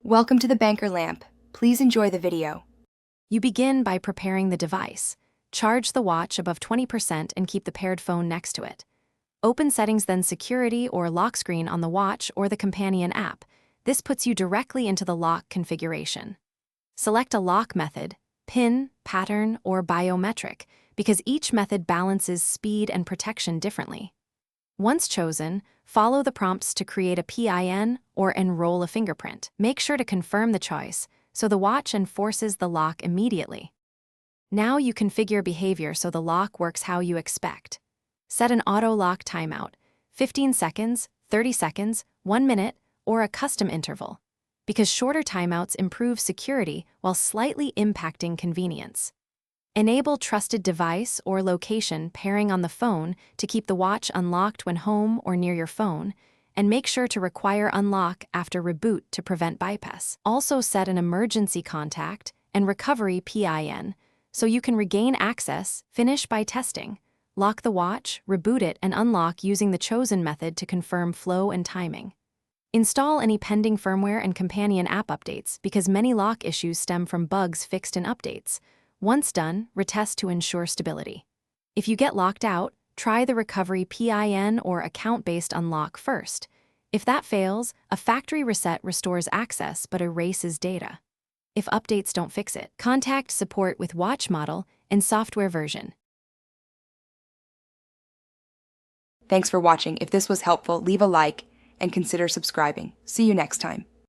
Welcome to the Banker Lamp. Please enjoy the video. You begin by preparing the device. Charge the watch above 20% and keep the paired phone next to it. Open Settings, then Security or Lock Screen on the watch or the companion app. This puts you directly into the lock configuration. Select a lock method, PIN, pattern, or biometric, because each method balances speed and protection differently. Once chosen, follow the prompts to create a PIN or enroll a fingerprint. Make sure to confirm the choice, so the watch enforces the lock immediately. Now you configure behavior so the lock works how you expect. Set an auto-lock timeout, 15 seconds, 30 seconds, 1 minute, or a custom interval, because shorter timeouts improve security while slightly impacting convenience. Enable trusted device or location pairing on the phone to keep the watch unlocked when home or near your phone, and make sure to require unlock after reboot to prevent bypass. Also set an emergency contact and recovery PIN so you can regain access, finish by testing. Lock the watch, reboot it, and unlock using the chosen method to confirm flow and timing. Install any pending firmware and companion app updates because many lock issues stem from bugs fixed in updates. Once done, retest to ensure stability. If you get locked out, try the recovery PIN or account-based unlock first. If that fails, a factory reset restores access but erases data. If updates don't fix it, contact support with watch model and software version. Thanks for watching. If this was helpful, leave a like and consider subscribing. See you next time.